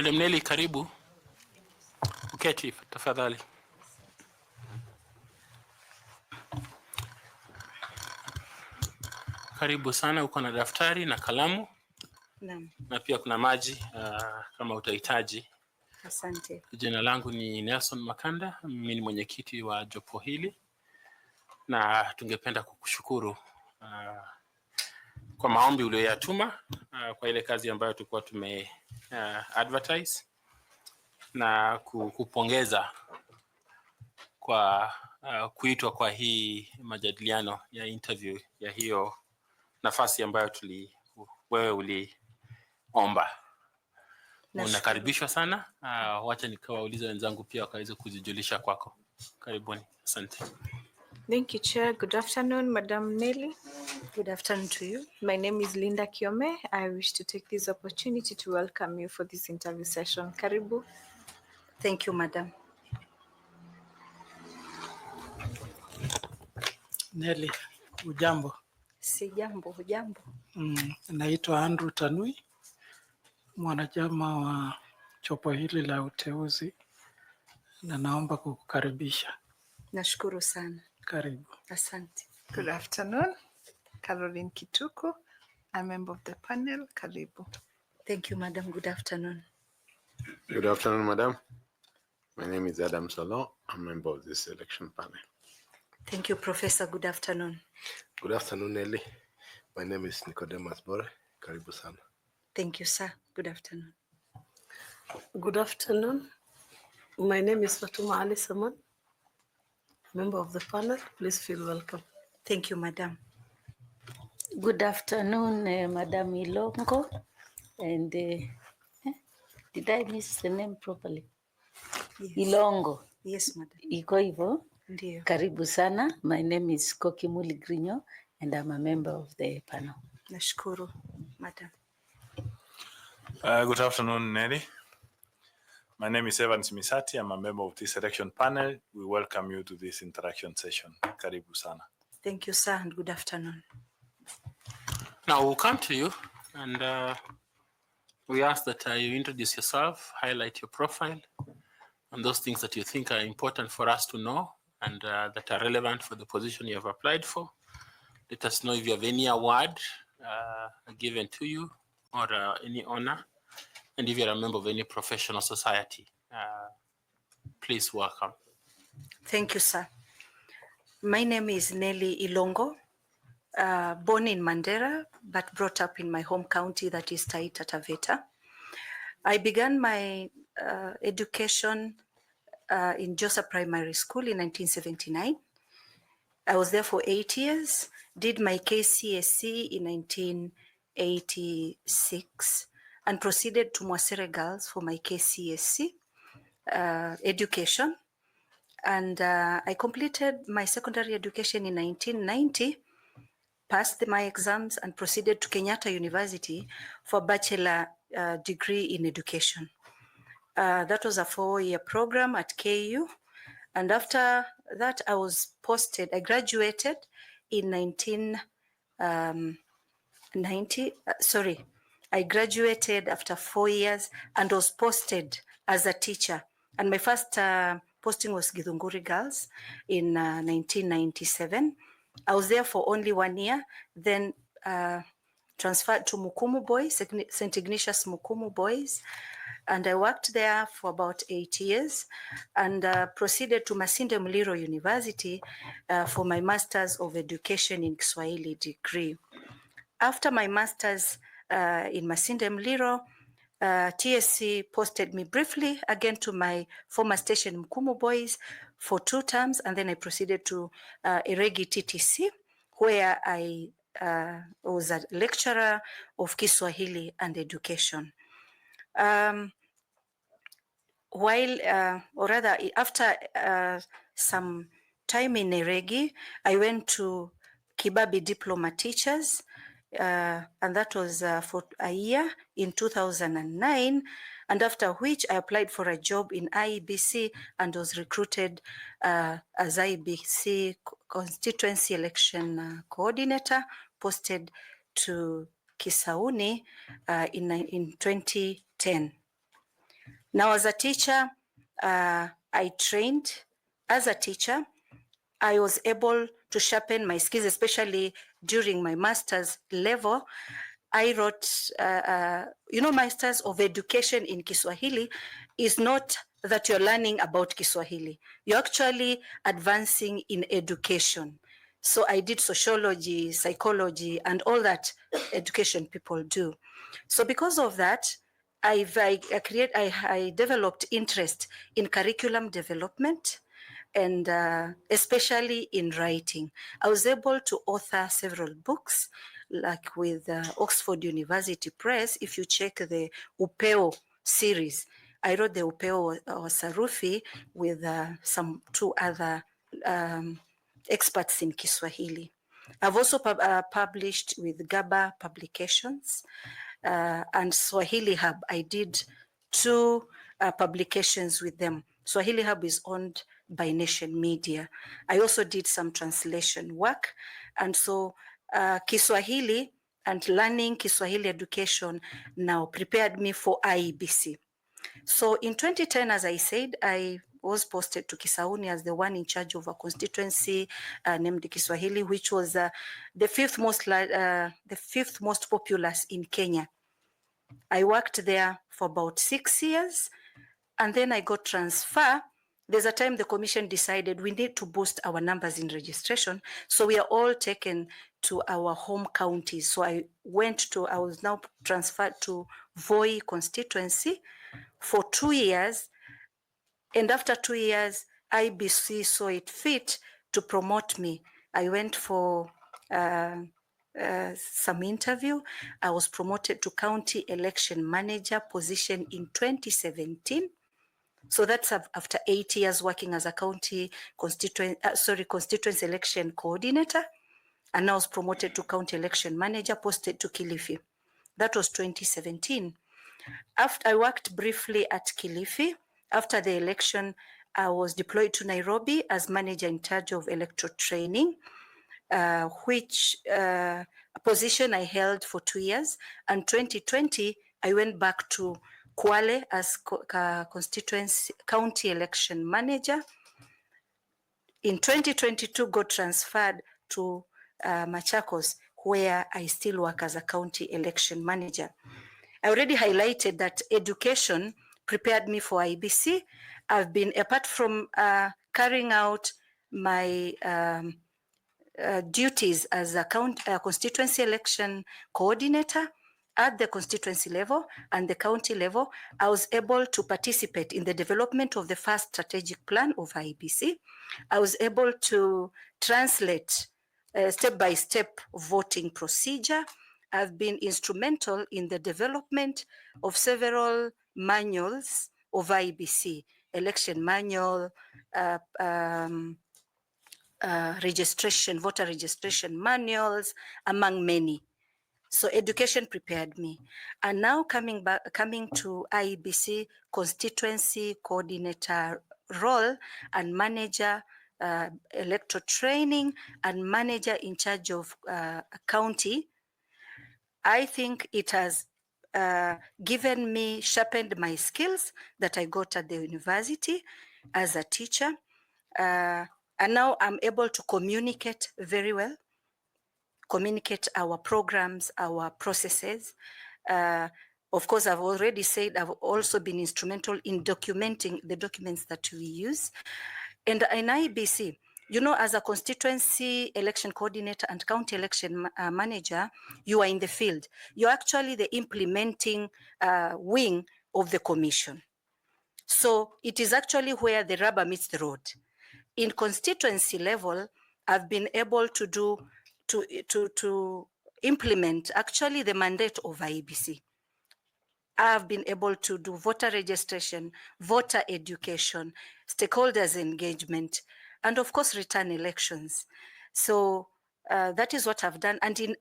Madam Nelly, karibu. Uketi tafadhali. Karibu sana, uko na daftari na kalamu? Naam. Na pia kuna maji kama utahitaji. Asante. Jina langu ni Nelson Makanda, mimi ni mwenyekiti wa jopo hili na tungependa kukushukuru kwa maombi uliyoyatuma kwa ile kazi ambayo tulikuwa tume advertise na kupongeza kwa kuitwa kwa hii majadiliano ya interview ya hiyo nafasi ambayo wewe uliomba. Unakaribishwa sana. Wacha nikawauliza wenzangu pia wakaweze kujijulisha kwako. Karibuni. Asante. Thank you, Chair. Good afternoon, Madam Nelly. Good afternoon to you. My name is Linda Kiome. I wish to take this opportunity to welcome you for this interview session. Karibu. Thank you, Madam. Nelly, ujambo? Si jambo, hujambo? Naitwa Andrew Tanui, mwanachama wa jopo hili la uteuzi na naomba kukukaribisha. Nashukuru sana. Karibu. Asante. Good afternoon. Caroline Kituku, a member of the panel. Karibu. Thank you, Madam. Good afternoon. Good afternoon, Madam. My name is Adam Solo. I'm a member of this selection panel. Thank you, Professor. Good afternoon. Good afternoon, Nelly. My name is Nicodemus Bore. Karibu sana. Thank you, sir. Good afternoon. Good afternoon. My name is Fatuma Ali Saman, member of the panel. Please feel welcome. Thank you, Madam. Good afternoon, Madam Ilongo. And did I miss the name properly? Yes. Ilongo. Yes, Madam. Iko hivyo? Ndiyo. Karibu sana. My name is 𝐍𝐞𝐥𝐥𝐲 and I'm a member of the panel. Nashukuru, Madam. Good afternoon, Nelly. My name is Evans Misati. I'm a member of this selection panel. We welcome you to this interaction session. Karibu sana. Thank you, sir, and good afternoon. Now we'll come to you and we ask that you introduce yourself, highlight your profile, and those things that you think are important for us to know and that are relevant for the position you have applied for. Let us know if you have any award given to you or any honor, and if you're a member of any professional society. Please welcome. Thank you, sir. My name is Nelly Ilongo, born in Mandera, but brought up in my home county, that is Taita Taveta. I began my education in Josa Primary School in 1979. I was there for 8 years, did my KCSE in 1986, and proceeded to Mwasere Girls for my KCSE education. And I completed my secondary education in 1990, passed my exams, and proceeded to Kenyatta University for a bachelor degree in education. That was a 4-year program at KU. And after that, I was posted. I graduated in 1990. I graduated after 4 years and was posted as a teacher. And my first posting was Githunguri Girls in 1997. I was there for only 1 year, then transferred to Mukumu Boys, St. Ignatius Mukumu Boys. And I worked there for about 8 years and proceeded to Masinde Muliro University for my Masters of Education in Kiswahili degree. After my Masters in Masinde Muliro, TSC posted me briefly again to my former station Mukumu Boys for 2 terms, and then I proceeded to Iregi TTC, where I was a lecturer of Kiswahili and education. After some time in Iregi, I went to Kibabi Diploma Teachers, and that was for a year in 2009, and after which I applied for a job in IEBC and was recruited as IEBC constituency election coordinator, posted to Kisauni in 2010. Now, as a teacher, I trained as a teacher. I was able to sharpen my skills, especially during my master's level. I wrote, Masters of Education in Kiswahili is not that you're learning about Kiswahili. You're actually advancing in education. So I did sociology, psychology, and all that education people do. So because of that, I developed interest in curriculum development, and especially in writing. I was able to author several books, like with Oxford University Press. If you check the Upeo series, I wrote the Upeo Sarufi with some 2 other experts in Kiswahili. I've also published with Gaba Publications and Swahili Hub. I did 2 publications with them. Swahili Hub is owned by Nation Media. I also did some translation work. And so Kiswahili and learning Kiswahili education now prepared me for IEBC. So in 2010, as I said, I was posted to Kisauni as the one in charge of a constituency named Kiswahili, which was the 5th most populous in Kenya. I worked there for about 6 years, and then I got transferred. There's a time the commission decided we need to boost our numbers in registration, so we are all taken to our home counties. So I was now transferred to Voi constituency for 2 years, and after 2 years, IBC saw it fit to promote me. I went for some interview. I was promoted to county election manager position in 2017. So that's after 8 years working as a constituency election coordinator, and I was promoted to county election manager, posted to Kilifi. That was 2017. After I worked briefly at Kilifi, after the election, I was deployed to Nairobi as manager in charge of electoral training, which position I held for 2 years. And 2020, I went back to Kwale as constituency county election manager. In 2022, got transferred to Machakos, where I still work as a county election manager. I already highlighted that education prepared me for IBC. I've been, apart from carrying out my duties as a constituency election coordinator at the constituency level and the county level, I was able to participate in the development of the first strategic plan of IEBC. I was able to translate step-by-step voting procedure. I've been instrumental in the development of several manuals of IEBC, election manual, voter registration manuals, among many. So education prepared me. And now coming to IEBC constituency coordinator role and manager, electoral training and manager in charge of a county, I think it has sharpened my skills that I got at the university as a teacher. And now I'm able to communicate very well, communicate our programs, our processes. Of course, I've already said I've also been instrumental in documenting the documents that we use. And in IEBC, as a constituency election coordinator and county election manager, you are in the field. You're actually the implementing wing of the commission. So it is actually where the rubber meets the road. In constituency level, I've been able to implement actually the mandate of IEBC. I've been able to do voter registration, voter education, stakeholders engagement, and of course, return elections. So that is what I've done. And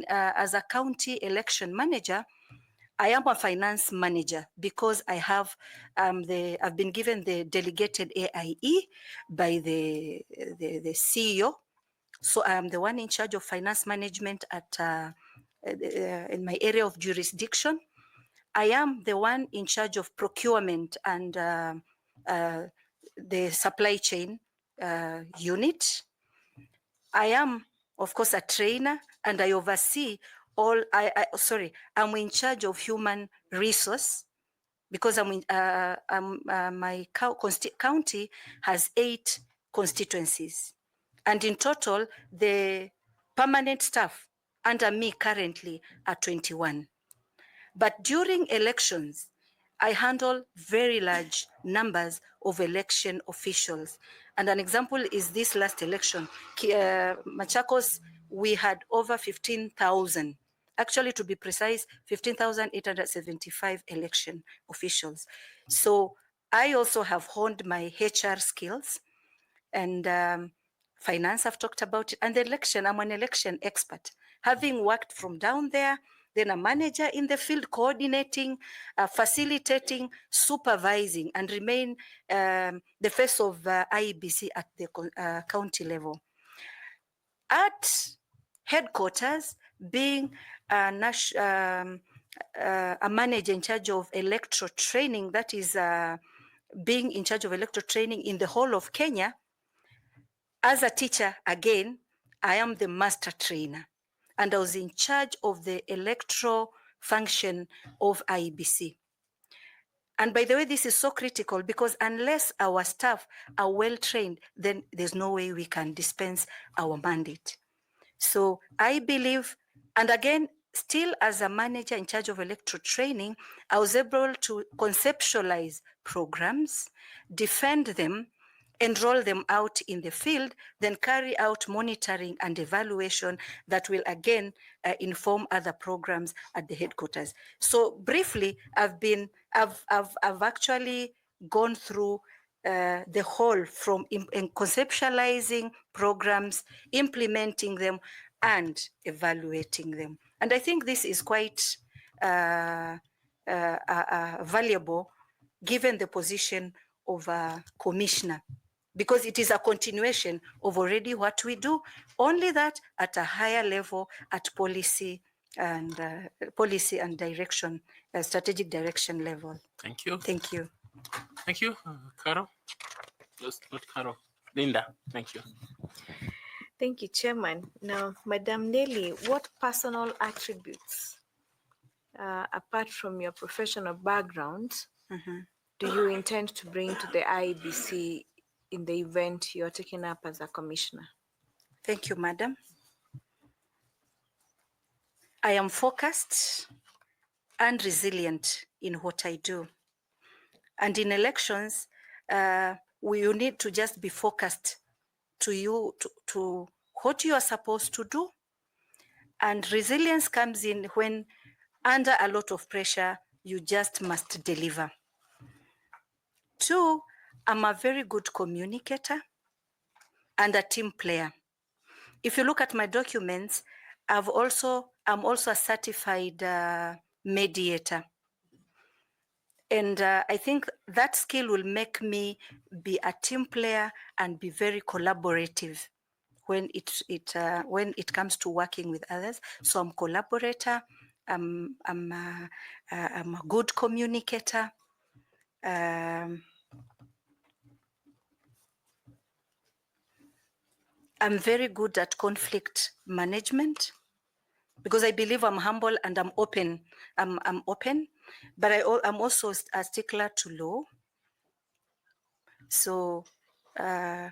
as a county election manager, I am a finance manager because I have I've been given the delegated AIE by the CEO. So I am the one in charge of finance management at in my area of jurisdiction. I am the one in charge of procurement and the supply chain unit. I am, of course, a trainer, and I oversee all. I'm in charge of human resource because my county has 8 constituencies, and in total, the permanent staff under me currently are 21. But during elections, I handle very large numbers of election officials. And an example is this last election. Machakos, we had over 15,000, actually to be precise, 15,875 election officials. So I also have honed my HR skills, and finance, I've talked about it, and the election, I'm an election expert. Having worked from down there, then a manager in the field coordinating, facilitating, supervising, and remain the face of IEBC at the county level. At headquarters, being a manager in charge of electoral training, that is being in charge of electoral training in the whole of Kenya. As a teacher, again, I am the master trainer, and I was in charge of the electoral function of IEBC. And by the way, this is so critical because unless our staff are well trained, then there's no way we can dispense our mandate. So I believe, and again, still as a manager in charge of electoral training, I was able to conceptualize programs, defend them, enroll them out in the field, then carry out monitoring and evaluation that will again inform other programs at the headquarters. So briefly, I've actually gone through the whole from in conceptualizing programs, implementing them, and evaluating them. And I think this is quite valuable given the position of a commissioner, because it is a continuation of already what we do, only that at a higher level at policy and direction, strategic direction level. Thank you. Thank you. Thank you, Carol. Just not Carol. Linda, thank you. Thank you, Chairman. Now, Madam Nelly, what personal attributes, apart from your professional background, do you intend to bring to the IEBC in the event you're taken up as a commissioner? Thank you, Madam. I am focused and resilient in what I do. And in elections, you need to just be focused to what you are supposed to do. And resilience comes in when under a lot of pressure, you just must deliver. 2, I'm a very good communicator and a team player. If you look at my documents, I'm also a certified mediator. And I think that skill will make me be a team player and be very collaborative when it comes to working with others. So I'm a collaborator. I'm a good communicator. I'm very good at conflict management because I believe I'm humble and I'm open. I'm open, but I'm also a stickler to law. So I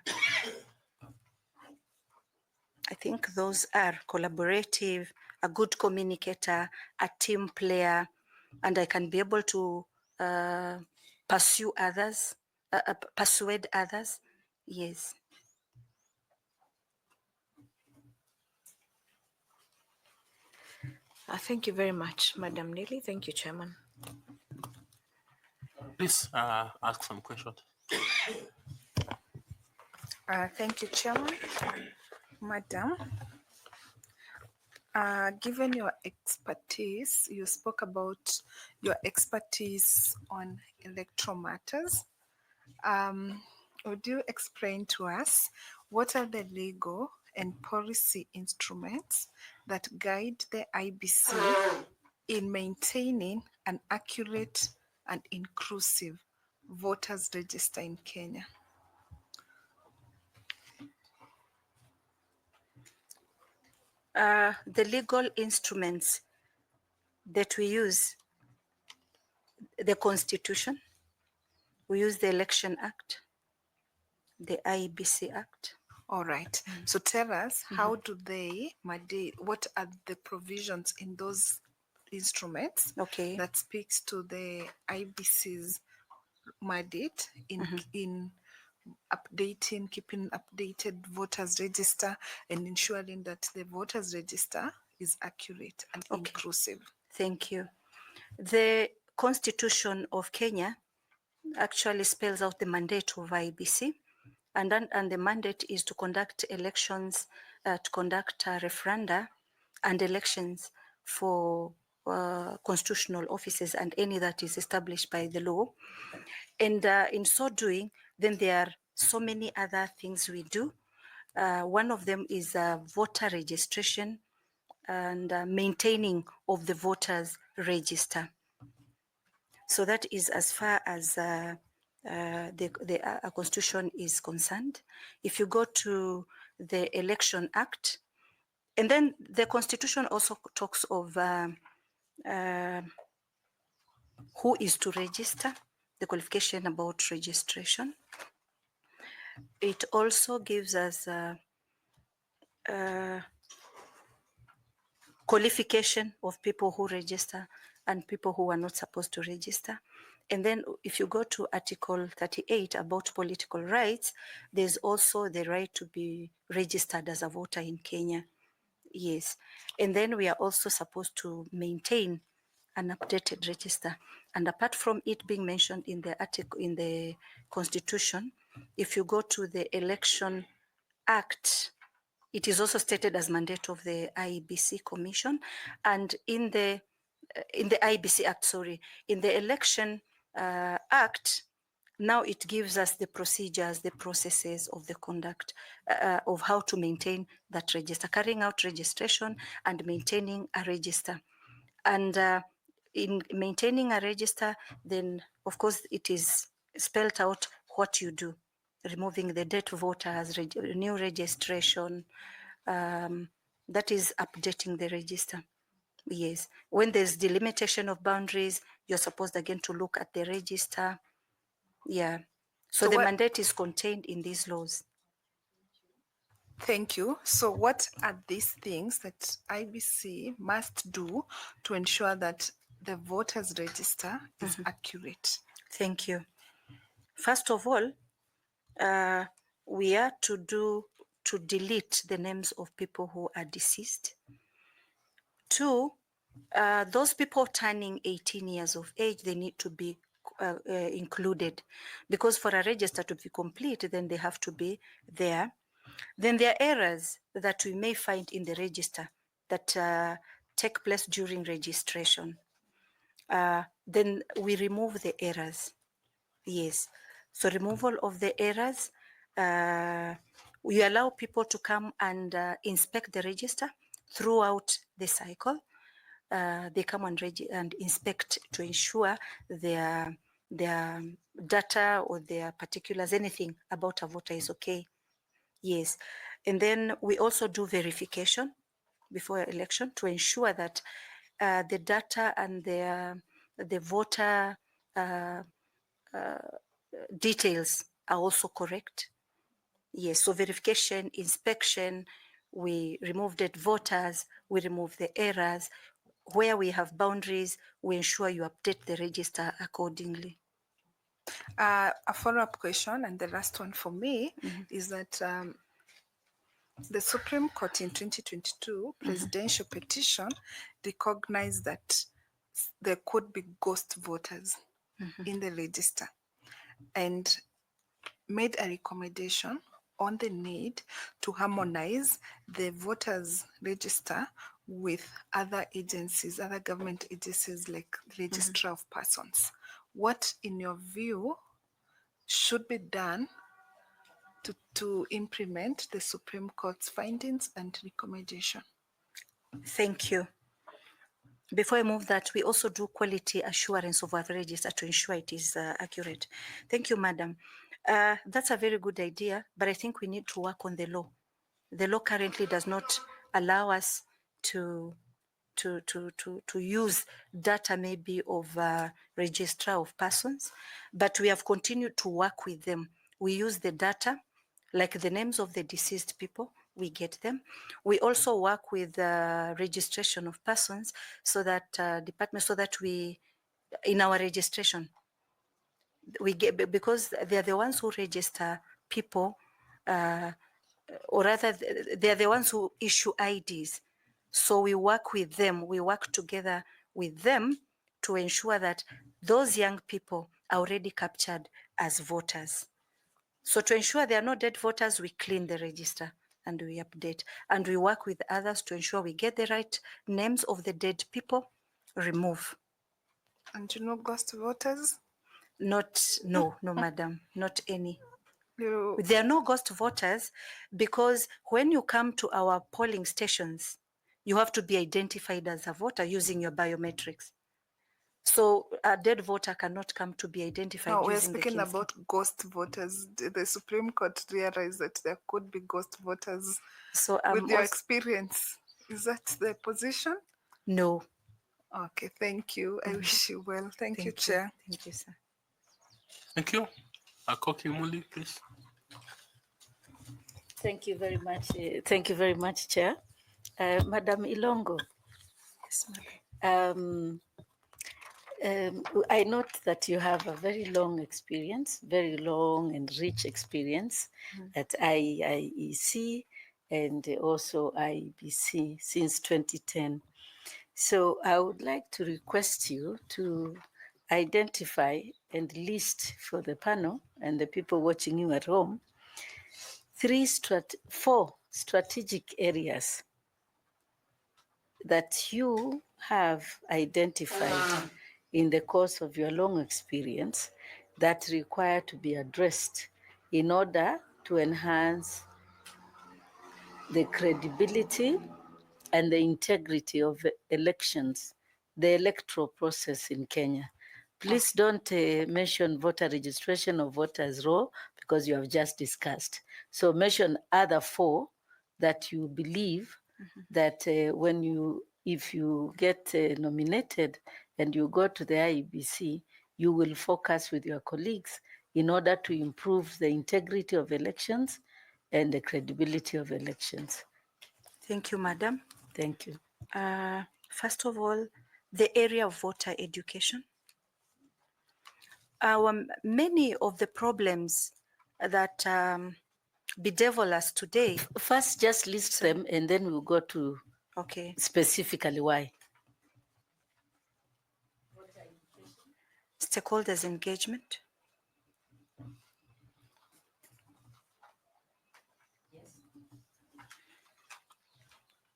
think those are collaborative, a good communicator, a team player, and I can be able to persuade others. Yes. Thank you very much, Madam Nelly. Thank you, Chairman. Please ask some questions. Thank you, Chairman. Madam, given your expertise, you spoke about your expertise on electoral matters. Would you explain to us what are the legal and policy instruments that guide the IEBC in maintaining an accurate and inclusive voters register in Kenya? The legal instruments that we use, the Constitution, we use the Election Act, the IEBC Act. All right. So tell us, how do they mandate? What are the provisions in those instruments Okay. that speaks to the IBC's mandate in updating, keeping updated voters register and ensuring that the voters register is accurate and inclusive? Thank you. The Constitution of Kenya actually spells out the mandate of IEBC, and the mandate is to conduct elections, to conduct referenda and elections for constitutional offices and any that is established by the law. And in so doing, then there are so many other things we do. One of them is voter registration and maintaining of the voters register. So that is as far as the Constitution is concerned. If you go to the Election Act, and then the Constitution also talks of who is to register, the qualification about registration. It also gives us qualification of people who register and people who are not supposed to register. And then if you go to Article 38 about political rights, there's also the right to be registered as a voter in Kenya. Yes. And then we are also supposed to maintain an updated register. And apart from it being mentioned in the article in the Constitution, if you go to the Election Act, it is also stated as mandate of the IEBC Commission. And in the IEBC Act, sorry, in the Election Act, now it gives us the procedures, the processes of the conduct of how to maintain that register, carrying out registration and maintaining a register. And in maintaining a register, then of course it is spelled out what you do, removing the dead voters, new registration, that is updating the register. Yes. When there's delimitation of boundaries, you're supposed again to look at the register. Yeah. So the mandate is contained in these laws. Thank you. So what are these things that IBC must do to ensure that the voters register is accurate? Thank you. First of all, we are to delete the names of people who are deceased. 2, those people turning 18 years of age, they need to be included, because for a register to be complete, then they have to be there. Then there are errors that we may find in the register that take place during registration. Then we remove the errors. Yes. So removal of the errors, we allow people to come and inspect the register throughout the cycle. They come and inspect to ensure their data or their particulars, anything about a voter is okay. Yes. And then we also do verification before election to ensure that the data and the voter details are also correct. Yes, so verification, inspection, we remove dead voters, we remove the errors. Where we have boundaries, we ensure you update the register accordingly. A follow-up question, and the last one for me, is that the Supreme Court in 2022 presidential petition recognized that there could be ghost voters in the register and made a recommendation on the need to harmonize the voters register with other agencies, other government agencies like the Registrar of Persons. What, in your view, should be done to implement the Supreme Court's findings and recommendation? Thank you. before I move that, we also do quality assurance of our register to ensure it is accurate. Thank you, Madam. That's a very good idea, but I think we need to work on the law. The law currently does not allow us to use data maybe of registrar of persons, but we have continued to work with them. We use the data, like the names of the deceased people, we get them. We also work with registration of persons, so that so that we, in our registration, we get, because they are the ones who register people, or rather they are the ones who issue IDs. So we work with them, we work together with them to ensure that those young people are already captured as voters. So to ensure there are no dead voters, we clean the register and we update. And we work with others to ensure we get the right names of the dead people, remove. And you know ghost voters? No, madam, not any. You, There are no ghost voters, because when you come to our polling stations, you have to be identified as a voter using your biometrics. So a dead voter cannot come to be identified no, we're using the speaking KINS. about ghost voters. The Supreme Court realized that there could be ghost voters. So with your experience, is that the position? No. Okay, thank you. I wish you well. Thank you, Chair. Thank you, sir. Thank you. 𝐍𝐞𝐥𝐥𝐲, please. Thank you very much. Thank you very much, Chair. Madam Ilongo. Yes, madam. I note that you have a very long experience, very long and rich experience at IEBC and also IEBC since 2010. So I would like to request you to identify and list for the panel and the people watching you at home 4 strategic areas that you have identified in the course of your long experience that require to be addressed in order to enhance the credibility and the integrity of elections, the electoral process in Kenya. Please don't mention voter registration or voters' roll, because you have just discussed. So mention other 4 that you believe that if you get nominated and you go to the IEBC, you will focus with your colleagues in order to improve the integrity of elections and the credibility of elections. Thank you, madam. Thank you. First of all, the area of voter education. Many of the problems that bedevil us today. First, just list them and then we'll go to specifically why. Stakeholders engagement.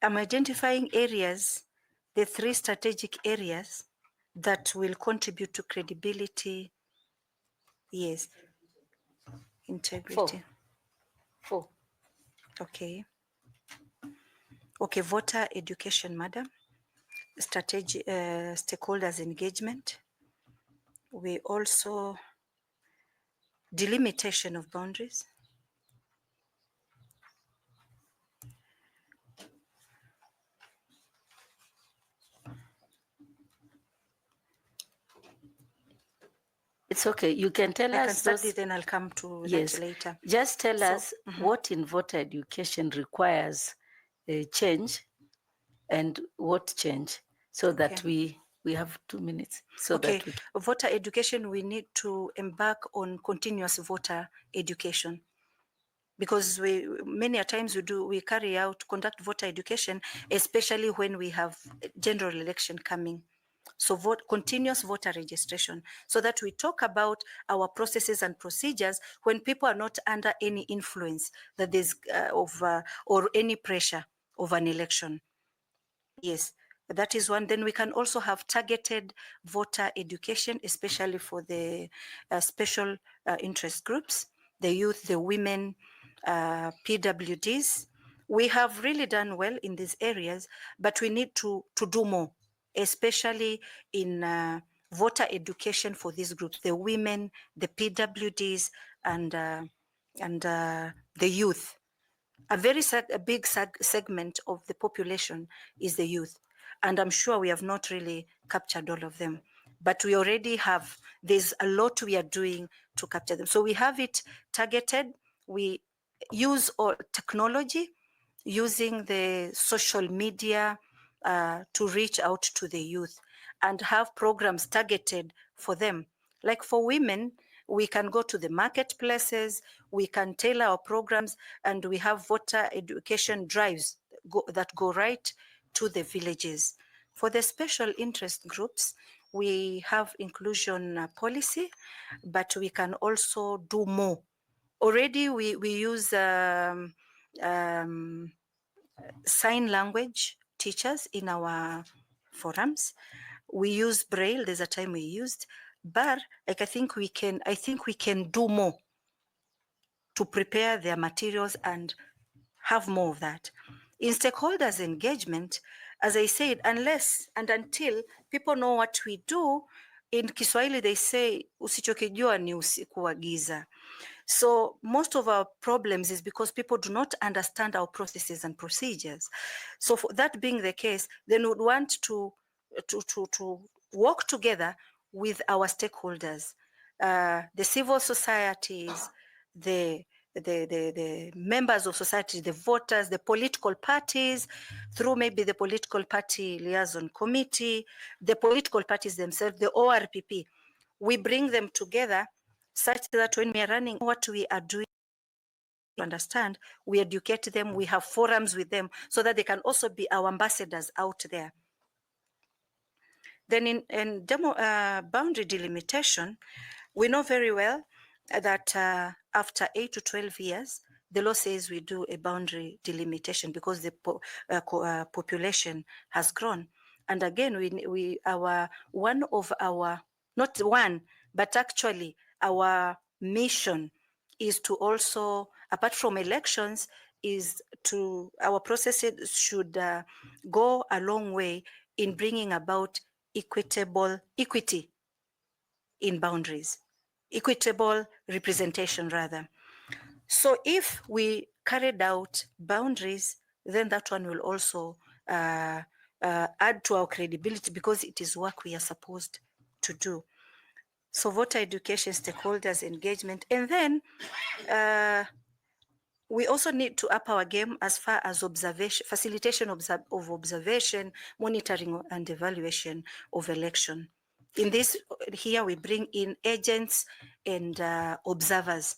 I'm identifying areas, the 3 strategic areas that will contribute to credibility. Yes. Integrity. 4. Okay. Okay, voter education, madam. Strategy, stakeholders engagement. We also, delimitation of boundaries. It's okay. You can tell us. I can start it, then I'll come to that later. Just tell us what in voter education requires a change and what change, so that we have 2 minutes. So that we voter education, we need to embark on continuous voter education, because many a times we conduct voter education, especially when we have general election coming. So continuous voter registration, so that we talk about our processes and procedures when people are not under any influence that there's or any pressure of an election. Yes, that is one. Then we can also have targeted voter education, especially for the special interest groups, the youth, the women, PWDs. We have really done well in these areas, but we need to do more. especially in voter education for these groups, the women, the PWDs, and the youth. A big segment of the population is the youth. And I'm sure we have not really captured all of them, but we already have, there's a lot we are doing to capture them. So we have it targeted. We use all technology, using the social media to reach out to the youth and have programs targeted for them. Like for women, we can go to the marketplaces, we can tailor our programs, and we have voter education drives that go right to the villages. For the special interest groups, we have inclusion policy, but we can also do more. Already we use sign language teachers in our forums. We use Braille, there's a time we used, but like I think we can do more to prepare their materials and have more of that. In stakeholders engagement, as I said, unless and until people know what we do, in Kiswahili they say usichokijua ni usiku wa giza. So most of our problems is because people do not understand our processes and procedures. So for that being the case, then we would want to work together with our stakeholders, the civil societies, the members of society, the voters, the political parties, through maybe the political party liaison committee, the political parties themselves, the ORPP. We bring them together such that when we are running what we are doing, understand, we educate them, we have forums with them so that they can also be our ambassadors out there. Then in boundary delimitation, we know very well that after 8 to 12 years, the law says we do a boundary delimitation because the population has grown. And again, one of our, not one, but actually our mission is to also, apart from elections, is to, our processes should go a long way in bringing about equity in boundaries, equitable representation rather. So if we carried out boundaries, then that one will also add to our credibility because it is work we are supposed to do. So voter education, stakeholders engagement, and then we also need to up our game as far as observation, facilitation of observation, monitoring and evaluation of election. In this, here we bring in agents and observers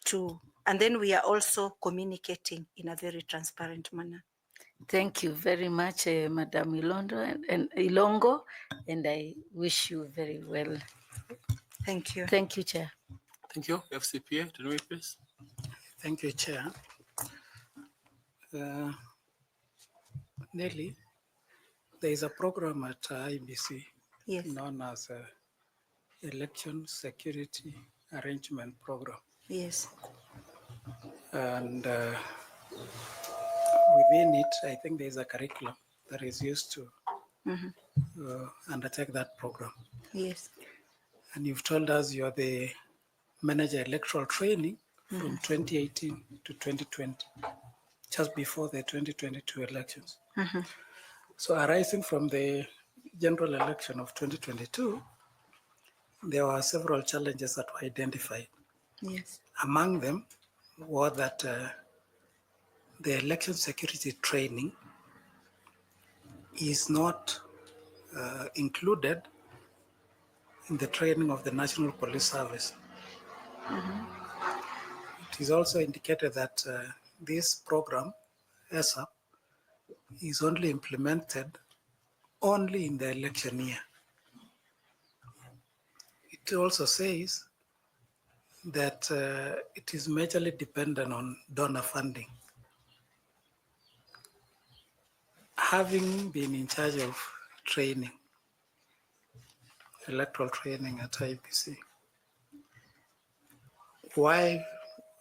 too, and then we are also communicating in a very transparent manner. Thank you very much, Madam Ilongo, and I wish you very well. Thank you. Thank you, Chair. Thank you. FCPA, Tanui, please. Thank you, Chair. Nelly, there is a program at IEBC known as Election Security Arrangement Program. Yes. And within it, I think there is a curriculum that is used to undertake that program. Yes. And you've told us you are the manager electoral training from 2018 to 2020, just before the 2022 elections. So arising from the general election of 2022, there were several challenges that were identified. Yes. Among them were that the election security training is not included in the training of the National Police Service. It is also indicated that this program, ESAP, is only implemented only in the election year. It also says that it is majorly dependent on donor funding. Having been in charge of training, electoral training at IEBC, why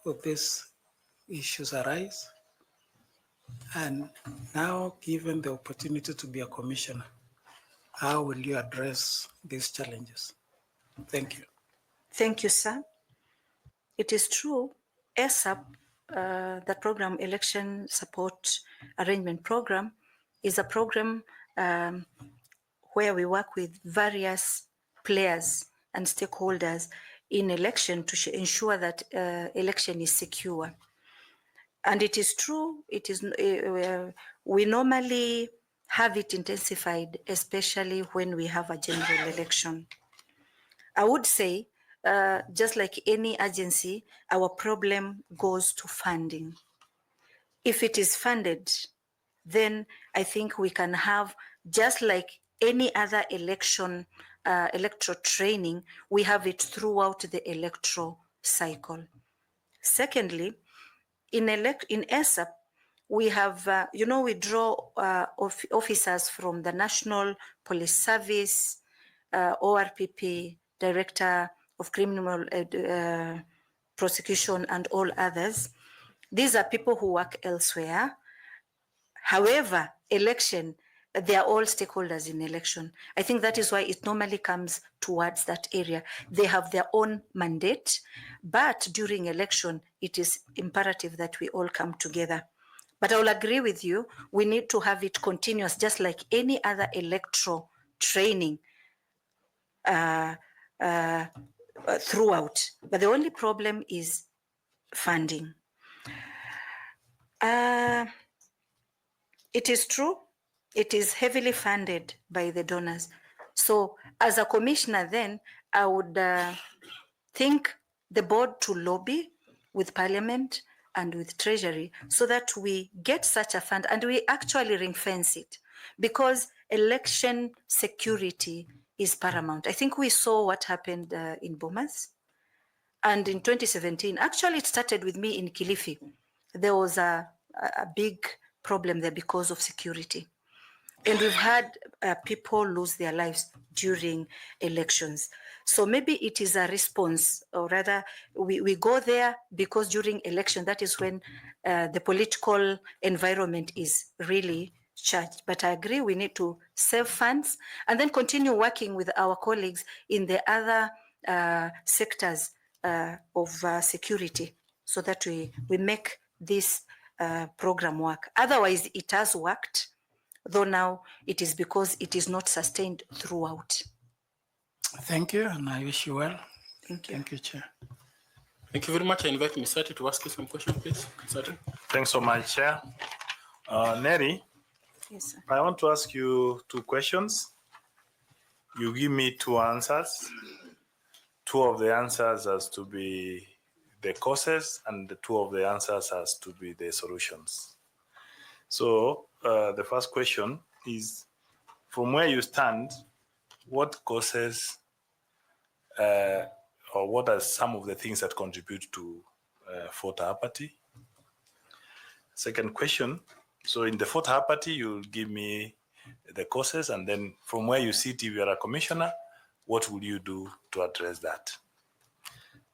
would these issues arise? And now, given the opportunity to be a commissioner, how will you address these challenges? Thank you. Thank you, sir. It is true, ESAP, the program Election Support Arrangement Program, is a program where we work with various players and stakeholders in election to ensure that election is secure. And it is true, it is we normally have it intensified, especially when we have a general election. I would say, just like any agency, our problem goes to funding. If it is funded, then I think we can have, just like any other election, electoral training, we have it throughout the electoral cycle. Secondly, in ESAP, we have, we draw officers from the National Police Service, ORPP, Director of Criminal Prosecution, and all others. These are people who work elsewhere. However, election, they are all stakeholders in election. I think that is why it normally comes towards that area. They have their own mandate, but during election, it is imperative that we all come together. But I will agree with you, we need to have it continuous, just like any other electoral training throughout. But the only problem is funding. It is true, it is heavily funded by the donors. So as a commissioner then, I would think the board to lobby with Parliament and with Treasury so that we get such a fund and we actually ring fence it, because election security is paramount. I think we saw what happened in Bomas. And in 2017, actually it started with me in Kilifi. There was a big problem there because of security. And we've had people lose their lives during elections. So maybe it is a response, or rather we go there because during election, that is when the political environment is really charged. But I agree, we need to save funds and then continue working with our colleagues in the other sectors of security so that we make this program work. Otherwise, it has worked, though now it is because it is not sustained throughout. Thank you, and I wish you well. Thank you. Thank you, Chair. Thank you very much. I invite Misati to ask you some questions, please. Misati. Thanks so much, Chair. Neri, Yes, sir. I want to ask you two questions. You give me two answers. Two of the answers has to be the causes, and the two of the answers has to be the solutions. So the first question is, from where you stand, what causes or what are some of the things that contribute to voter apathy? Second question, so in the voter apathy, you'll give me the causes, and then from where you sit, if you're a commissioner, what will you do to address that?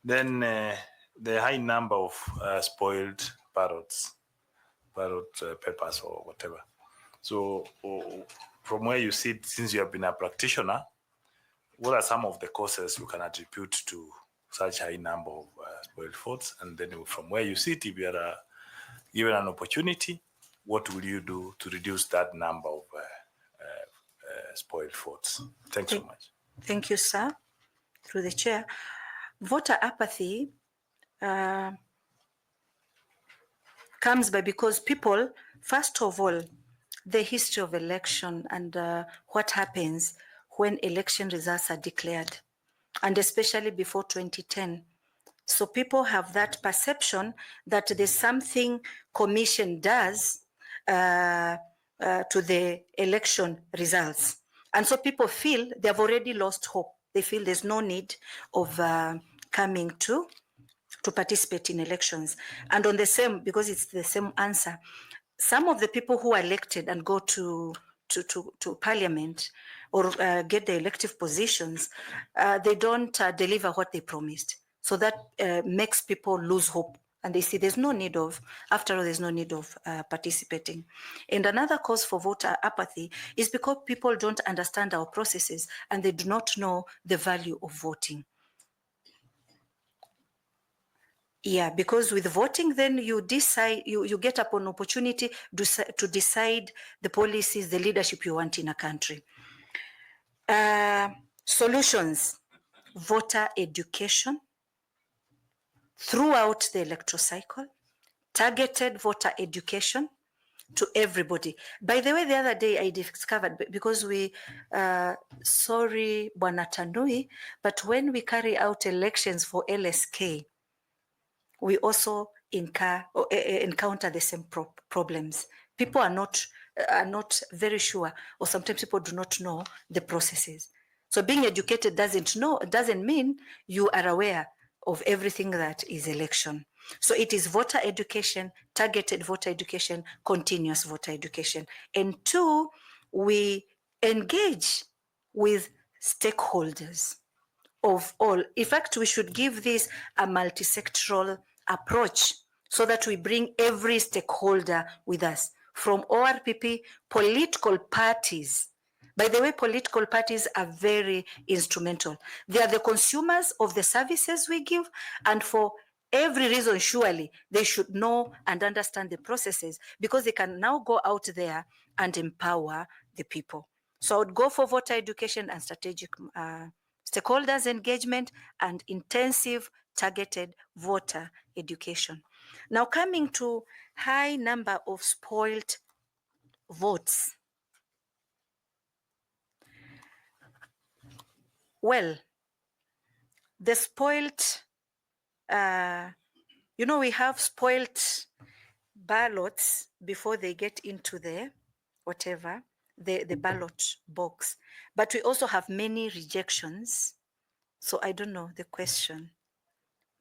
Then the high number of spoiled ballot papers or whatever. So from where you sit, since you have been a practitioner, what are some of the causes you can attribute to such high number of spoiled votes? And then from where you sit, if you are given an opportunity, what will you do to reduce that number of spoiled votes? Thanks so much. Thank you, sir. Through the chair. Voter apathy comes by because people, first of all, the history of election and what happens when election results are declared, and especially before 2010. So people have that perception that there's something commission does to the election results. And so people feel they have already lost hope. They feel there's no need of coming to participate in elections. And on the same, because it's the same answer, some of the people who are elected and go to parliament or get the elective positions, they don't deliver what they promised. So that makes people lose hope and they see there's no need of, after all, there's no need of participating. And another cause for voter apathy is because people don't understand our processes and they do not know the value of voting. Yeah, because with voting, then you decide, you get upon opportunity to decide the policies, the leadership you want in a country. Solutions, voter education throughout the electoral cycle, targeted voter education to everybody. By the way, the other day I discovered, because sorry, Bwana Tanui, but when we carry out elections for LSK, we also encounter the same problems. People are not very sure, or sometimes people do not know the processes. So being educated doesn't mean you are aware of everything that is election. So it is voter education, targeted voter education, continuous voter education. And two, we engage with stakeholders of all. In fact, we should give this a multi-sectoral approach so that we bring every stakeholder with us, from ORPP, political parties. By the way, political parties are very instrumental. They are the consumers of the services we give, and for every reason, surely, they should know and understand the processes, because they can now go out there and empower the people. So I would go for voter education and strategic stakeholders engagement and intensive targeted voter education. Now, coming to high number of spoiled votes. Well, the spoiled, we have spoiled ballots before they get into the the ballot box, but we also have many rejections. So I don't know the question,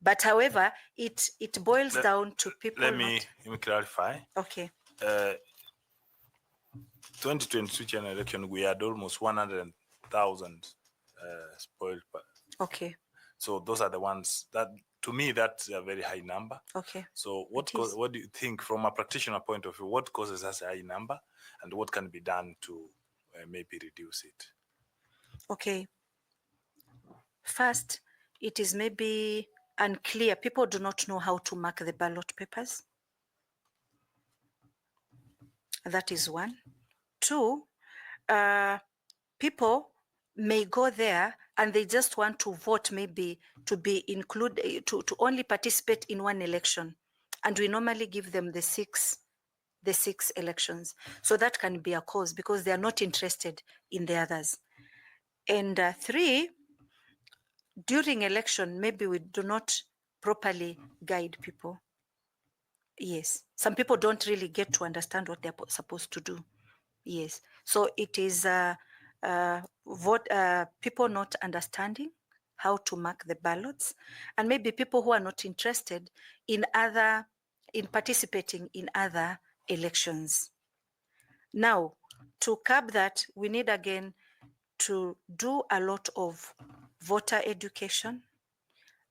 but however, it boils down to people. Let me clarify. Okay. 2022 general election, we had almost 100,000 spoiled. Okay. So those are the ones that, to me, that's a very high number. Okay. So what do you think, from a practitioner point of view, what causes us a high number, and what can be done to maybe reduce it? Okay. First, it is maybe unclear. People do not know how to mark the ballot papers. That is one. Two, people may go there and they just want to vote, maybe to be included, to only participate in one election. And we normally give them the six elections. So that can be a cause, because they are not interested in the others. And three, during election, maybe we do not properly guide people. Yes, some people don't really get to understand what they're supposed to do. Yes, so it is people not understanding how to mark the ballots, and maybe people who are not interested in participating in other elections. Now, to curb that, we need again to do a lot of voter education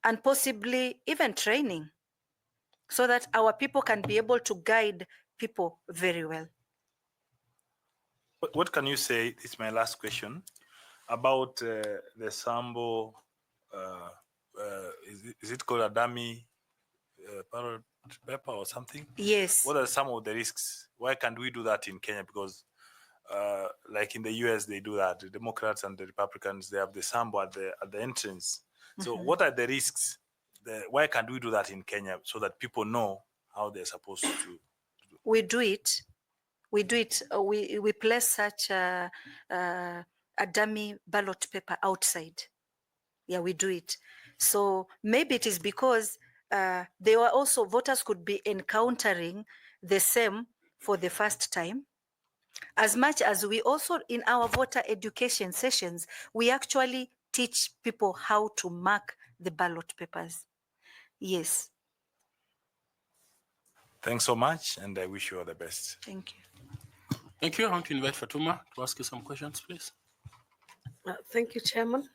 and possibly even training, so that our people can be able to guide people very well. What can you say, this is my last question, about the sample, is it called a dummy ballot paper or something? Yes. What are some of the risks? Why can't we do that in Kenya? Because like in the US, they do that. The Democrats and the Republicans, they have the sample at the entrance. So what are the risks? Why can't we do that in Kenya, so that people know how they're supposed to do? We do it. We do it. We place such a dummy ballot paper outside. Yeah, we do it. So maybe it is because they were also, voters could be encountering the same for the first time. As much as we also, in our voter education sessions, we actually teach people how to mark the ballot papers. Yes. Thanks so much, and I wish you all the best. Thank you. Thank you. I want to invite Fatuma to ask you some questions, please. Thank you, Chairman.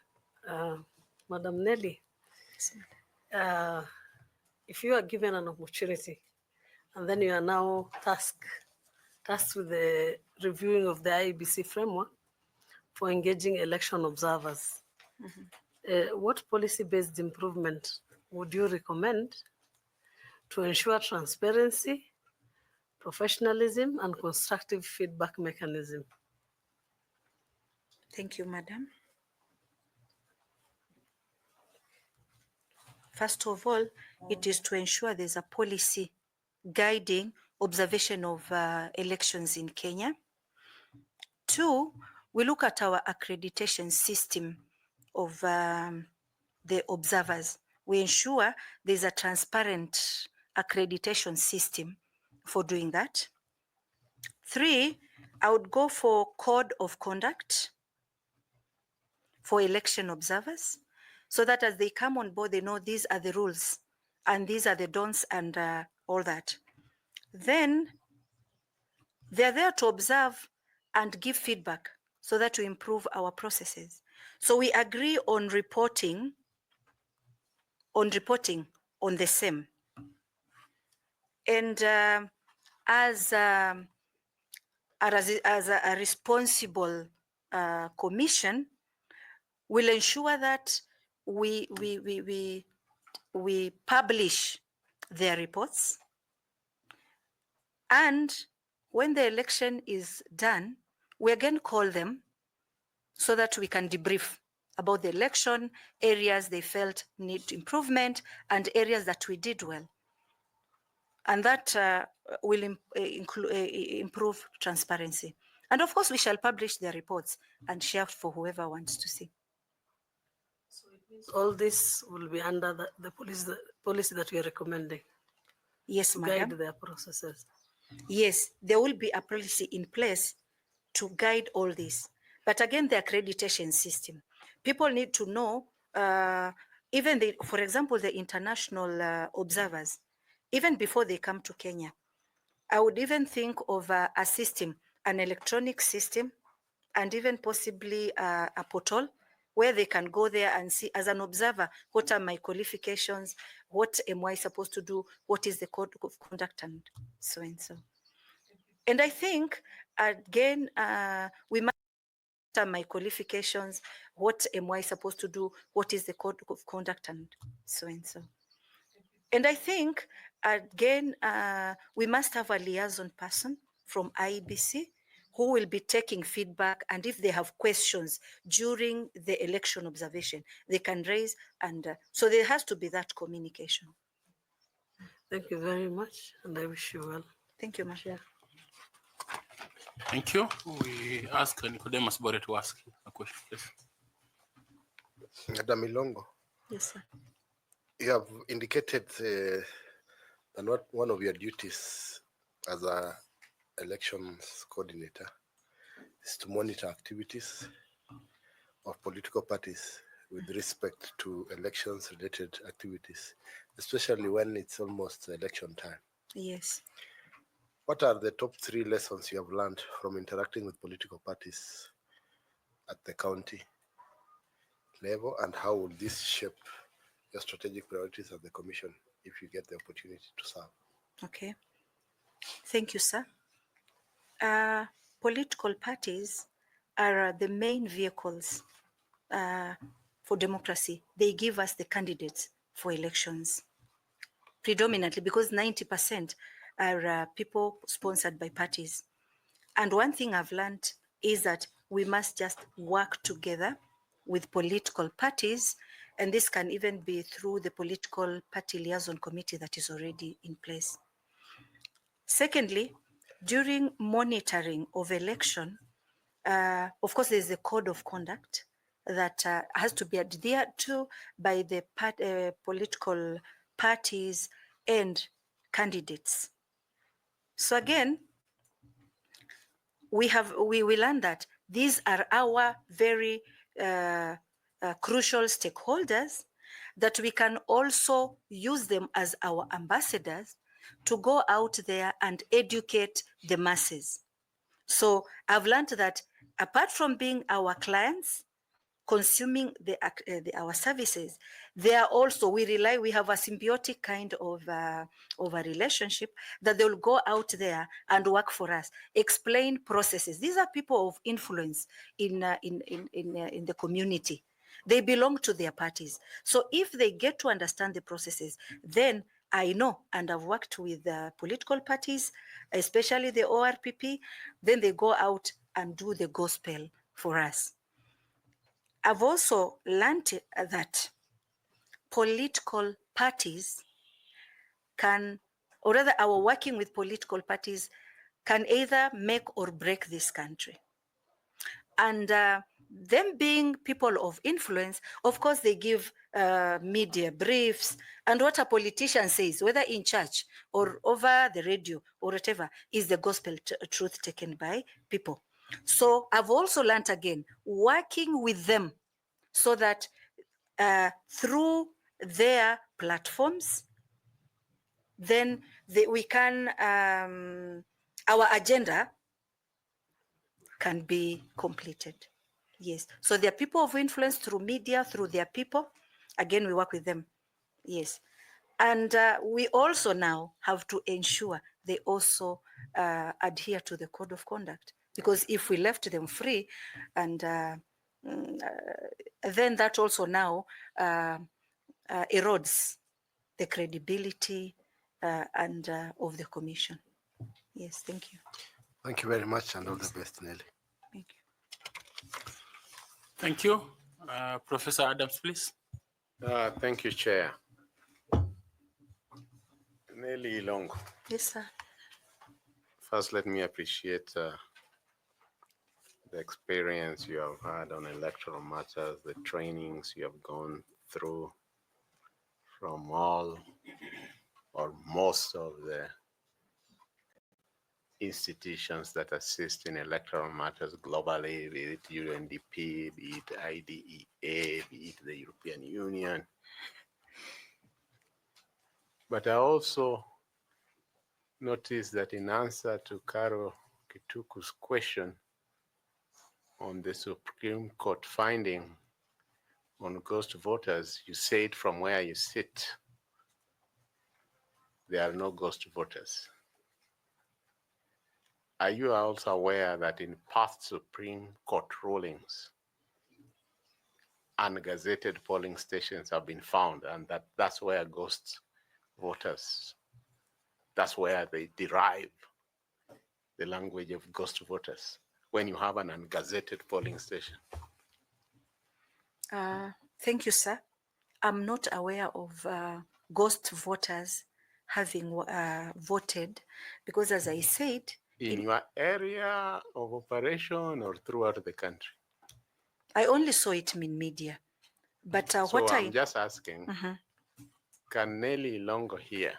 Madam Nelly, if you are given an opportunity and then you are now tasked with the reviewing of the IEBC framework for engaging election observers, what policy-based improvement would you recommend to ensure transparency, professionalism, and constructive feedback mechanism? Thank you, Madam. First of all, it is to ensure there's a policy guiding observation of elections in Kenya. 2, we look at our accreditation system of the observers. We ensure there's a transparent accreditation system for doing that. 3, I would go for code of conduct for election observers, so that as they come on board, they know these are the rules and these are the don'ts and all that. Then they're there to observe and give feedback so that we improve our processes. So we agree on reporting on the same. And as a responsible commission, we'll ensure that we publish their reports, and when the election is done, we again call them so that we can debrief about the election, areas they felt need improvement, and areas that we did well. And that will improve transparency. And of course, we shall publish their reports and share for whoever wants to see. So it means all this will be under the policy that we are recommending. Yes, to madam. guide their processes. Yes, there will be a policy in place to guide all this. But again, the accreditation system. People need to know, even for example, the international observers, even before they come to Kenya, I would even think of a system, an electronic system, and even possibly a portal where they can go there and see, as an observer, what are my qualifications, what am I supposed to do, what is the code of conduct, and so and so. And I think, again, we must my qualifications, what am I supposed to do, what is the code of conduct, and so and so. And I think, again, we must have a liaison person from IEBC who will be taking feedback, and if they have questions during the election observation, they can raise, and so there has to be that communication. Thank you very much, and I wish you well. Thank you, Masha. Thank you. We ask Nicodemus Bore to ask a question, please. Madam Milongo. Yes, sir. You have indicated that one of your duties as a elections coordinator is to monitor activities of political parties with respect to elections related activities, especially when it's almost election time. Yes. What are the top 3 lessons you have learned from interacting with political parties at the county level, and how will this shape your strategic priorities at the commission if you get the opportunity to serve? Okay. Thank you, sir. Political parties are the main vehicles for democracy. They give us the candidates for elections, predominantly because 90% are people sponsored by parties. And one thing I've learned is that we must just work together with political parties, and this can even be through the political party liaison committee that is already in place. Secondly, during monitoring of election, of course, there's a code of conduct that has to be adhered to by the political parties and candidates. So again, we learned that these are our very crucial stakeholders, that we can also use them as our ambassadors to go out there and educate the masses. So I've learned that apart from being our clients, consuming our services, they are also, we have a symbiotic kind of a relationship that they will go out there and work for us, explain processes. These are people of influence in the community. They belong to their parties. So if they get to understand the processes, then I know, and I've worked with political parties, especially the ORPP, then they go out and do the gospel for us. I've also learned that political parties can, or rather our working with political parties can either make or break this country. And them being people of influence, of course, they give media briefs, and what a politician says, whether in church or over the radio or whatever, is the gospel truth taken by people. So I've also learned again, working with them so that through their platforms, then we can, our agenda can be completed. Yes. So there are people of influence through media, through their people. Again, we work with them. Yes. And we also now have to ensure they also adhere to the code of conduct. Because if we left them free, and then that also now erodes the credibility and of the commission. Yes, thank you. Thank you very much, and all the best, Nelly. Thank you. Thank you. Professor Adams, please. Thank you, Chair. Nelly Long. Yes, sir. First, let me appreciate the experience you have had on electoral matters, the trainings you have gone through from all or most of the institutions that assist in electoral matters globally, be it UNDP, be it IDEA, be it the European Union. But I also noticed that in answer to 𝐍𝐞𝐥𝐥𝐲's question on the Supreme Court finding on ghost voters, you said from where you sit, there are no ghost voters. Are you also aware that in past Supreme Court rulings, ungazetted polling stations have been found, and that's where ghost voters, that's where they derive the language of ghost voters, when you have an ungazetted polling station? Thank you, sir. I'm not aware of ghost voters having voted, because as I said, in your area of operation or throughout the country? I only saw it in media. But so I'm just asking, can Nelly Longo here,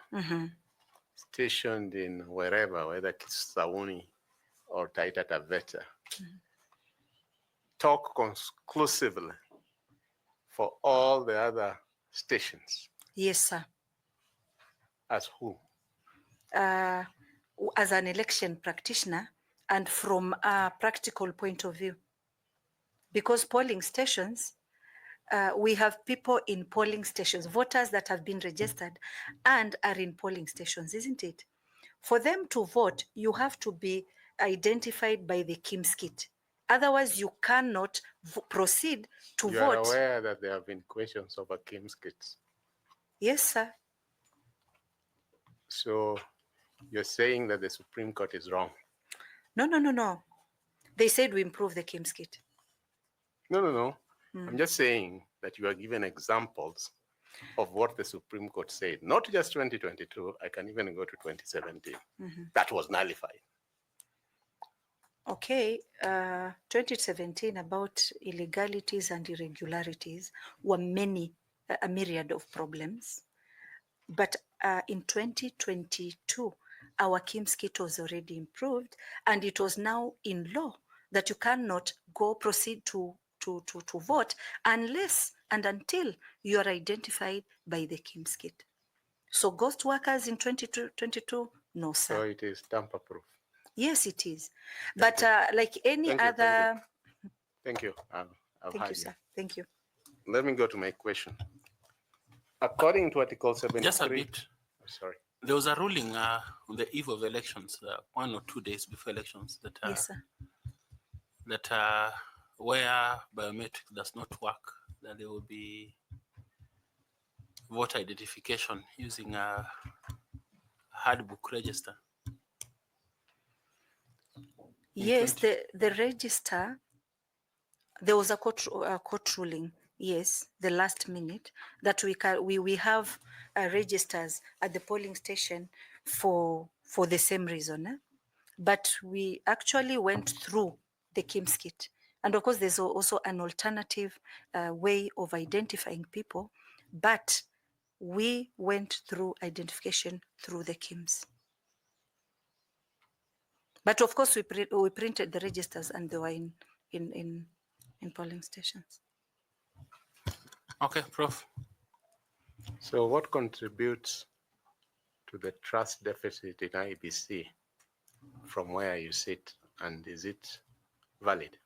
stationed in wherever, whether Kisauni or Taita Taveta, talk conclusively for all the other stations? Yes, sir. As who? As an election practitioner, and from a practical point of view. Because polling stations, we have people in polling stations, voters that have been registered and are in polling stations, isn't it? For them to vote, you have to be identified by the KIMS kit. Otherwise, you cannot proceed to vote. You are aware that there have been questions over KIMS kits? Yes, sir. So you're saying that the Supreme Court is wrong? No. They said we improve the KIMS kit. No. I'm just saying that you are given examples of what the Supreme Court said, not just 2022, I can even go to 2017. That was nullified. Okay, 2017 about illegalities and irregularities were a myriad of problems. But in 2022, our KIMS kit was already improved, and it was now in law that you cannot proceed to vote unless and until you are identified by the KIMS kit. So ghost workers in 2022, no, sir. So it is tamper-proof. Yes, it is. But like any other... Thank you. Thank you, sir. Thank you. Let me go to my question. According to Article 73. Just a bit. Sorry. There was a ruling on the eve of elections, 1 or 2 days before elections, that Yes, sir. where biometrics does not work, that there will be voter identification using a handbook register. Yes, the register, there was a court ruling, yes, the last minute, that we have registers at the polling station for the same reason. But we actually went through the KIMS kit. And of course, there's also an alternative way of identifying people, but we went through identification through the KIMS. But of course, we printed the registers and they were in polling stations. Okay, Prof. So what contributes to the trust deficit in IEBC from where you sit, and is it valid?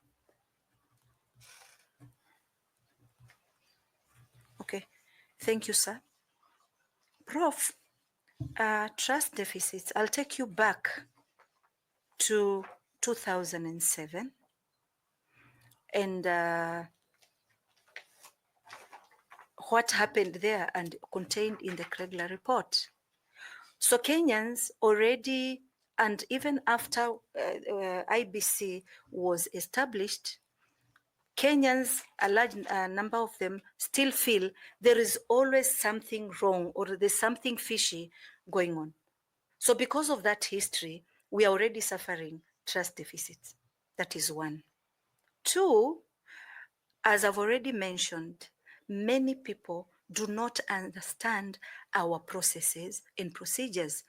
Okay, thank you, sir. Prof, trust deficits, I'll take you back to 2007 and what happened there and contained in the Kregler report. So Kenyans already, and even after IBC was established, Kenyans, a large number of them, still feel there is always something wrong or there's something fishy going on. So because of that history, we are already suffering trust deficits. That is one. Two, as I've already mentioned, many people do not understand our processes and procedures.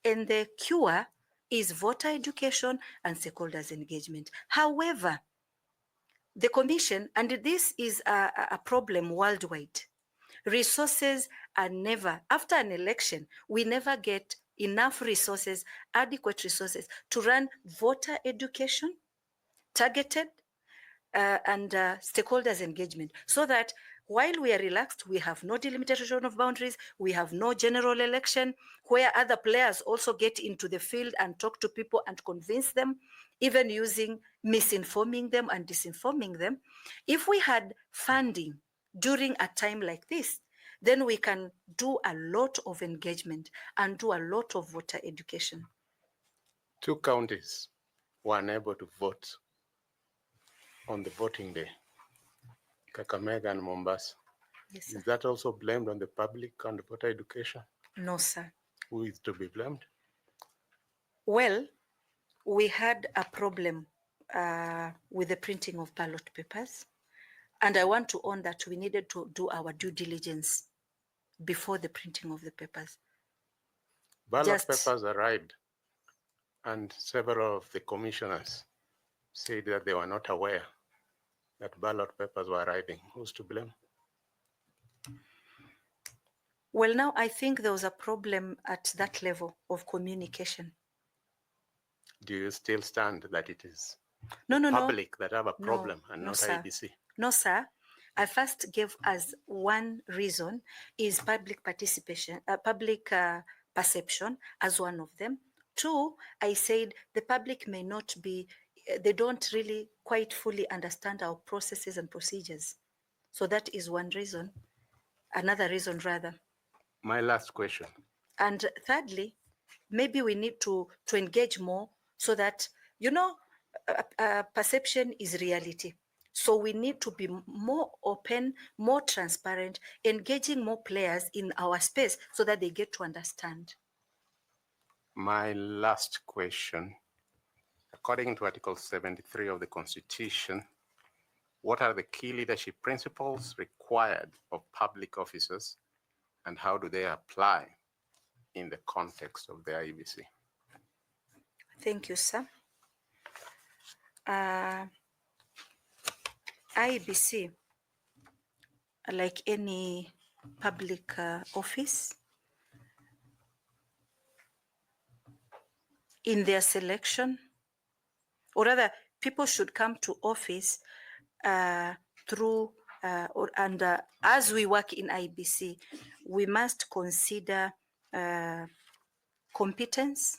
And the cure is voter education and stakeholders engagement. However, the Commission, and this is a problem worldwide, resources are never, after an election, we never get enough resources, adequate resources to run voter education, targeted and stakeholders engagement, so that while we are relaxed, we have no delimitation of boundaries, we have no general election where other players also get into the field and talk to people and convince them, even using misinforming them and disinforming them. If we had funding during a time like this, then we can do a lot of engagement and do a lot of voter education. 2 counties were unable to vote on the voting day, Kakamega and Mombasa. Yes, sir. Is that also blamed on the public and voter education? No, sir. Who is to be blamed? Well, we had a problem with the printing of ballot papers. And I want to own that we needed to do our due diligence before the printing of the papers. Ballot papers arrived, and several of the commissioners said that they were not aware that ballot papers were arriving. Who's to blame? Well, now I think there was a problem at that level of communication. Do you still stand that it is No, public that have a problem and not sir. IEBC? No, sir. I first gave as one reason is public participation, public perception as one of them. Two, I said the public may not be, they don't really quite fully understand our processes and procedures. So that is one reason. Another reason rather. My last question. And thirdly, maybe we need to engage more so that, you know, perception is reality. So we need to be more open, more transparent, engaging more players in our space so that they get to understand. My last question. According to Article 73 of the Constitution, what are the key leadership principles required of public officers, and how do they apply in the context of the IEBC? Thank you, sir. IEBC, like any public office, in their selection, or rather, people should come to office through as we work in IEBC, we must consider competence,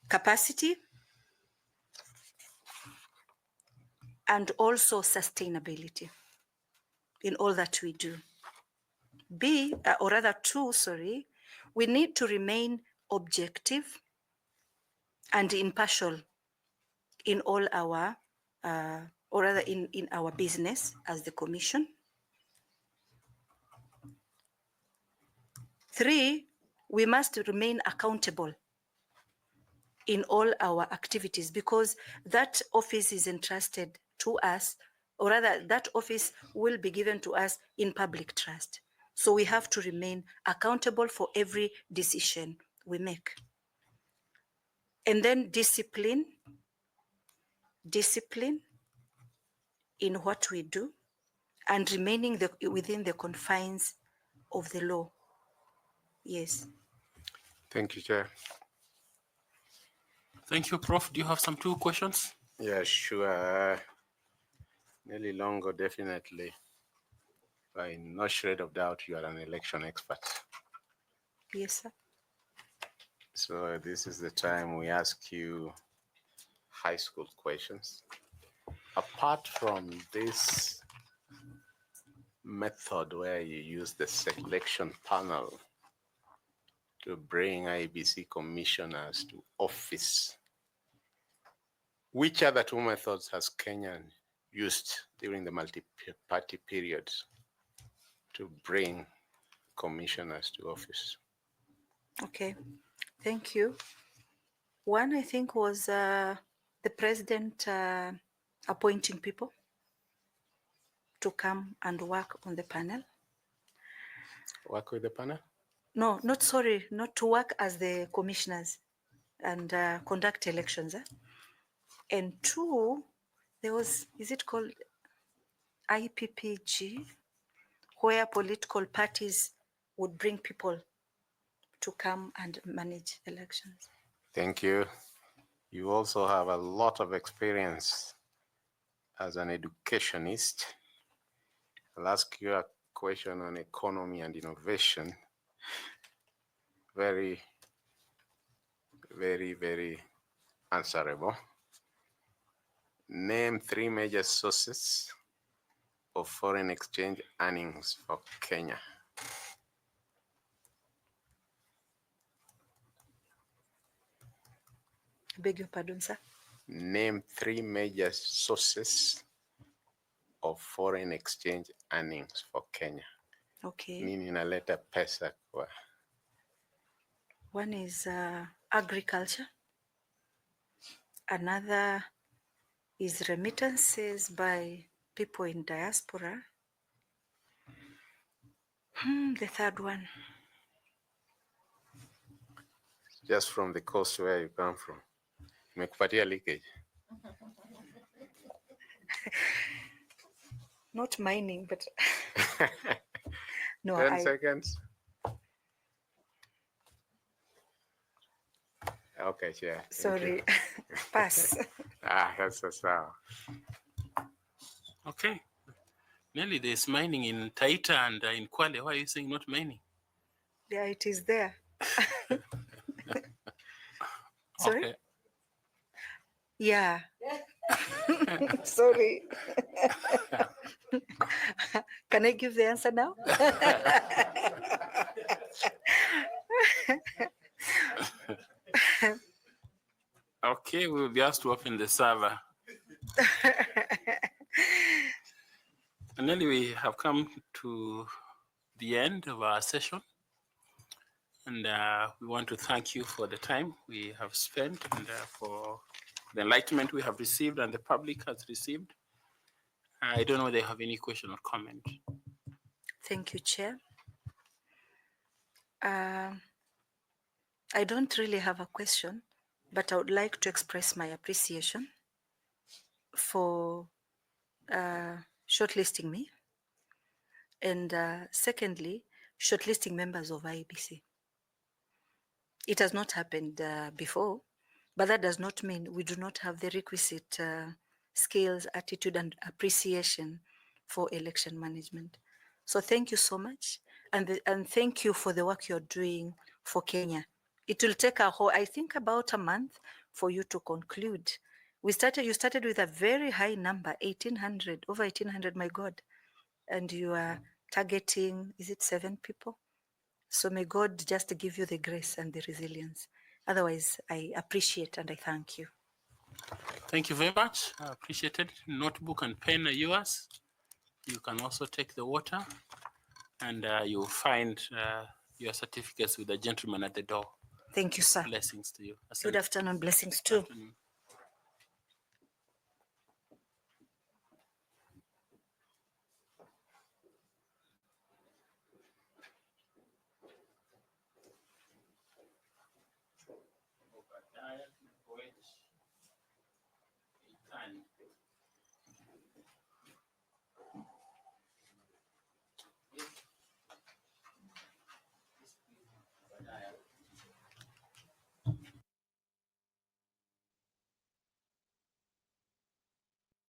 capacity, and also sustainability in all that we do. We need to remain objective and impartial in all our, in our business as the Commission. 3, we must remain accountable in all our activities, because that office is entrusted to us, or rather that office will be given to us in public trust. So we have to remain accountable for every decision we make. And then discipline in what we do, and remaining within the confines of the law. Yes. Thank you, Chair. Thank you, Prof. Do you have some 2 questions? Yeah, sure. Nelly Longo, definitely. By no shred of doubt, you are an election expert. Yes, sir. So this is the time we ask you high school questions. Apart from this method where you use the selection panel to bring IEBC commissioners to office, which other 2 methods has Kenya used during the multi-party period to bring commissioners to office? Okay, thank you. One, I think, was the president appointing people to come and work on the panel. Work with the panel? No, not to work as the commissioners and conduct elections. And 2, there was, is it called IPPG, where political parties would bring people to come and manage elections. Thank you. You also have a lot of experience as an educationist. I'll ask you a question on economy and innovation. Very, very, very answerable. Name 3 major sources of foreign exchange earnings for Kenya. Beg your pardon, sir? Name 3 major sources of foreign exchange earnings for Kenya. Okay. Nini inaleta pesa kwa? One is agriculture. Another is remittances by people in diaspora. The 3rd one. Just from the coast where you come from. Mekupatia leakage. Not mining, but no. 10 seconds. Okay, yeah. Sorry, pass. That's a sound. Okay. Nelly, there's mining in Taita and in Kwale. Why are you saying not mining? Yeah, it is there. Sorry? Okay. Yeah. Sorry. Can I give the answer now? Okay, we'll be asked to open the server. And then we have come to the end of our session. And we want to thank you for the time we have spent and for the enlightenment we have received and the public has received. I don't know whether you have any question or comment. Thank you, Chair. I don't really have a question, but I would like to express my appreciation for shortlisting me. And secondly, shortlisting members of IEBC. It has not happened before, but that does not mean we do not have the requisite skills, attitude, and appreciation for election management. So thank you so much, and thank you for the work you're doing for Kenya. It will take I think about a month for you to conclude. You started with a very high number, 1,800, over 1,800, my God. And you are targeting, is it 7 people? So may God just give you the grace and the resilience. Otherwise, I appreciate and I thank you. Thank you very much. I appreciate it. Notebook and pen are yours. You can also take the water, and you'll find your certificates with the gentleman at the door. Thank you, sir. Blessings to you. Good afternoon. Blessings too. Afternoon.